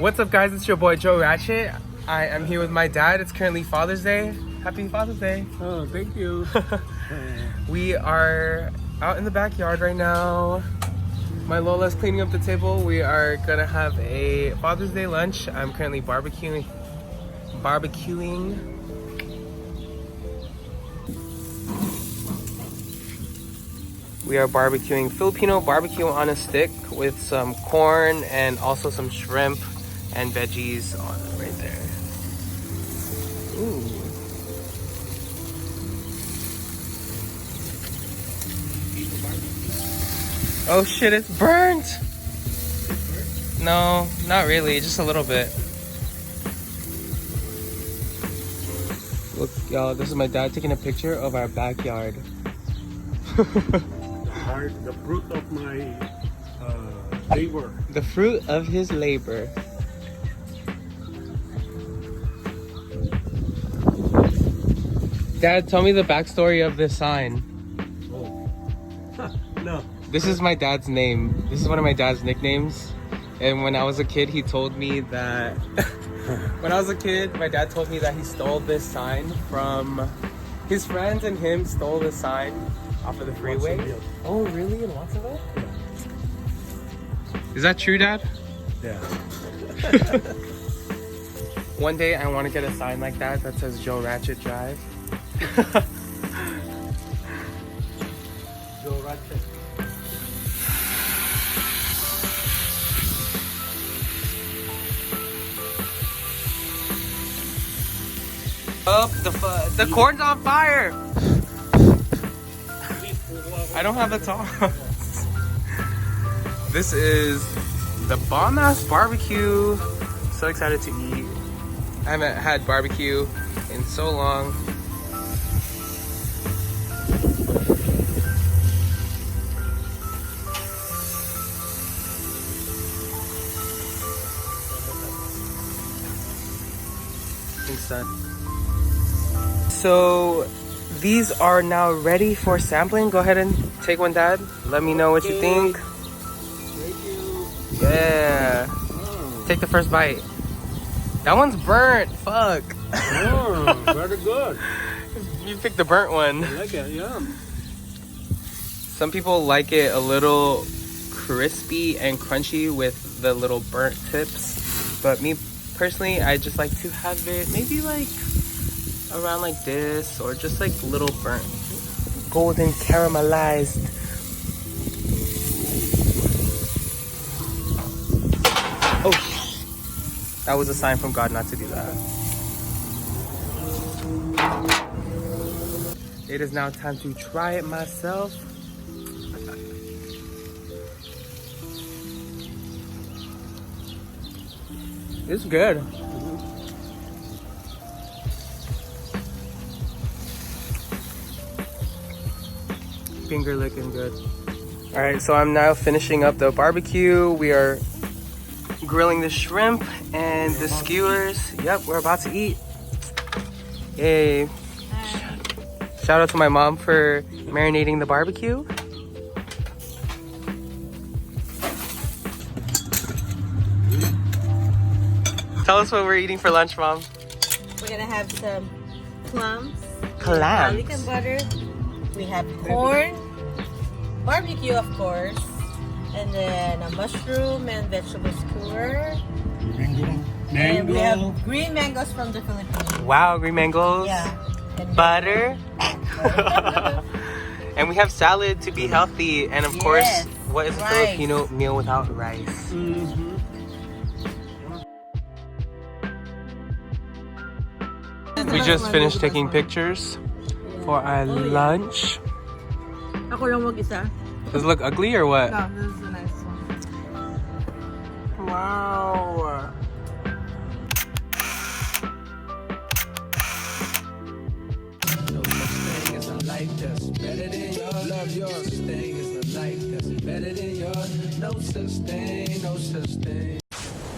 What's up, guys? It's your boy Joe Ratchet. I am here with my dad. It's currently Father's Day. Happy Father's Day. Oh, thank you. We are out in the backyard right now. My Lola's cleaning up the table. We are gonna have a Father's Day lunch. I'm currently barbecuing. We are barbecuing Filipino BBQ on a stick with some corn and also some shrimp and veggies on it right there. Ooh. Oh shit, it's burnt! No, not really, just a little bit. Look, y'all, this is my dad taking a picture of our backyard. The fruit of my labor. The fruit of his labor. Dad, tell me the backstory of this sign. Oh. No. This is my dad's name. This is one of my dad's nicknames. And when I was a kid, he told me that... when I was a kid, my dad told me that he stole this sign from... His friends and him stole this sign off of the freeway. Oh, really? In Watsonville? Yeah. Is that true, Dad? Yeah. One day, I want to get a sign like that says Joe Ratchet Drive. Joe Ratchet. Oh, the corn's on fire! I don't have a toss. This is the bomb-ass barbecue. So excited to eat. I haven't had barbecue in so long. Thanks, Dad. So these are now ready for sampling. Go ahead and take one, Dad. Let me know what you think. Thank you. Yeah. Oh. Take the first bite. That one's burnt. Fuck. Oh, very good. You picked the burnt one. I like it, yeah. Some people like it a little crispy and crunchy with the little burnt tips. But me personally, I just like to have it maybe like around like this, or just like little burnt, golden caramelized. Oh, that was a sign from God not to do that. It is now time to try it myself. It's good. Finger licking good. All right, so I'm now finishing up the barbecue. We are grilling the shrimp and the skewers. Yep, we're about to eat. Yay. Shout out to my mom for marinating the barbecue. Tell us what we're eating for lunch, Mom. We're gonna have some clams. Clams. Garlic and butter. We have corn, barbecue of course, and then a mushroom and vegetable skewer. And we have green mangoes from the Philippines. Wow, green mangoes. Yeah. And Butter. And we have salad to be healthy. And of course, what is a rice. Filipino meal without rice? Mm-hmm. We just finished taking pictures for our lunch. Ako lang mag-isa. Does it look ugly or what? No, this is a nice one. Wow. No such thing as a life that's better than yours. Love yours. Such thing as a life that's better than yours. No such thing, no such thing.